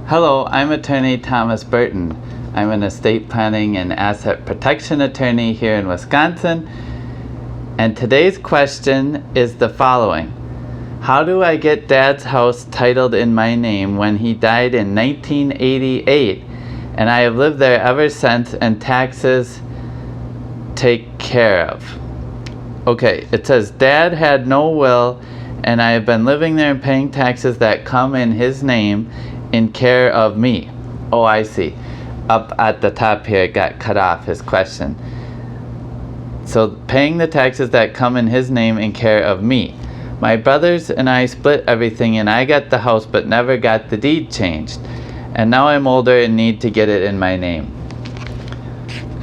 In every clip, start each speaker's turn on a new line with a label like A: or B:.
A: Hello, I'm attorney Thomas Burton. I'm an estate planning and asset protection attorney here in Wisconsin. And today's question is the following. How do I get Dad's house titled in my name when he died in 1988 and I have lived there ever since and taxes take care of? Okay, it says Dad had no will and I have been living there and paying taxes that come in his name in care of me. Oh, I see. Up at the top here it got cut off, his question. So paying the taxes that come in his name in care of me. My brothers and I split everything and I got the house but never got the deed changed. And now I'm older and need to get it in my name.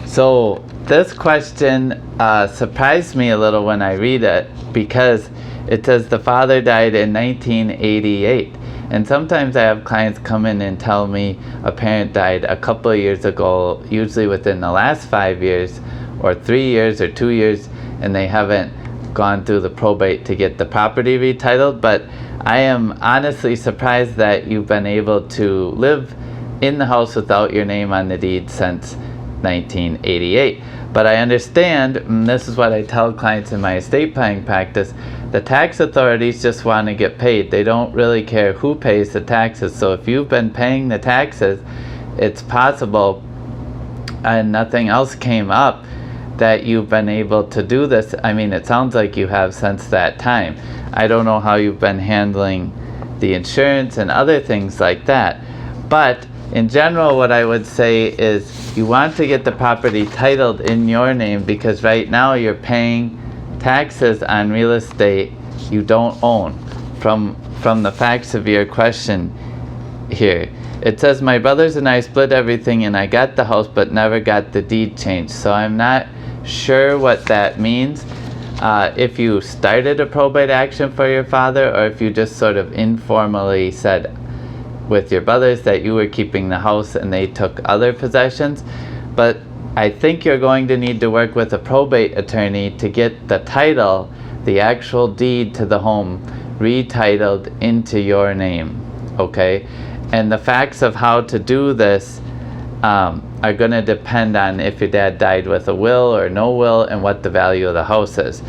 A: So this question surprised me a little when I read it because it says the father died in 1988. And sometimes I have clients come in and tell me a parent died a couple of years ago, usually within the last 5 years, or 3 years, or 2 years, and they haven't gone through the probate to get the property retitled. But I am honestly surprised that you've been able to live in the house without your name on the deed since 1988. But I understand, and this is what I tell clients in my estate planning practice, the tax authorities just want to get paid. They don't really care who pays the taxes. So if you've been paying the taxes, it's possible, and nothing else came up, that you've been able to do this. I mean, it sounds like you have since that time. I don't know how you've been handling the insurance and other things like that. But in general, what I would say is you want to get the property titled in your name because right now you're paying taxes on real estate you don't own. From the facts of your question here, it says my brothers and I split everything and I got the house but never got the deed changed. So I'm not sure what that means. If you started a probate action for your father or if you just sort of informally said with your brothers that you were keeping the house and they took other possessions. But I think you're going to need to work with a probate attorney to get the title, the actual deed to the home, retitled into your name, okay? And the facts of how to do this are going to depend on if your dad died with a will or no will and what the value of the house is.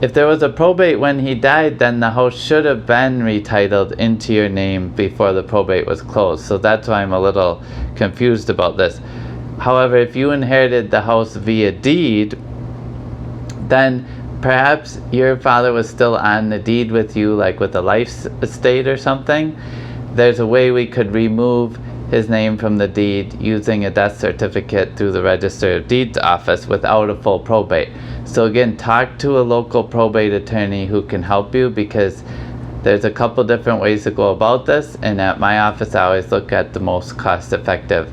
A: If there was a probate when he died, then the house should have been retitled into your name before the probate was closed. So that's why I'm a little confused about this. However, if you inherited the house via deed, then perhaps your father was still on the deed with you, like with a life estate or something. There's a way we could remove his name from the deed using a death certificate through the Register of Deeds office without a full probate. So again, talk to a local probate attorney who can help you because there's a couple different ways to go about this, and at my office I always look at the most cost-effective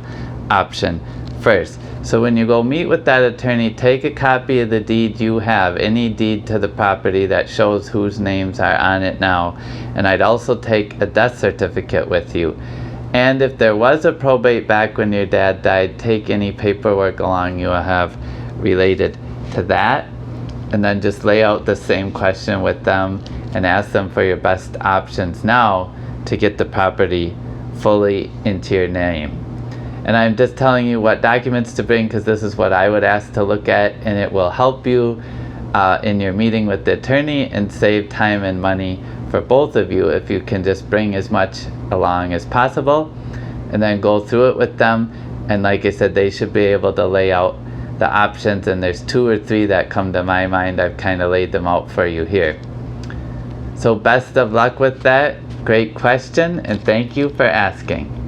A: option first. So when you go meet with that attorney, take a copy of the deed you have, any deed to the property that shows whose names are on it now, and I'd also take a death certificate with you. And if there was a probate back when your dad died, take any paperwork along you have related to that, and then just lay out the same question with them and ask them for your best options now to get the property fully into your name. And I'm just telling you what documents to bring because this is what I would ask to look at, and it will help you in your meeting with the attorney and save time and money for both of you if you can just bring as much along as possible and then go through it with them. And like I said, they should be able to lay out the options, and there's 2 or 3 that come to my mind. I've kind of laid them out for you here. So best of luck with that. Great question, and thank you for asking.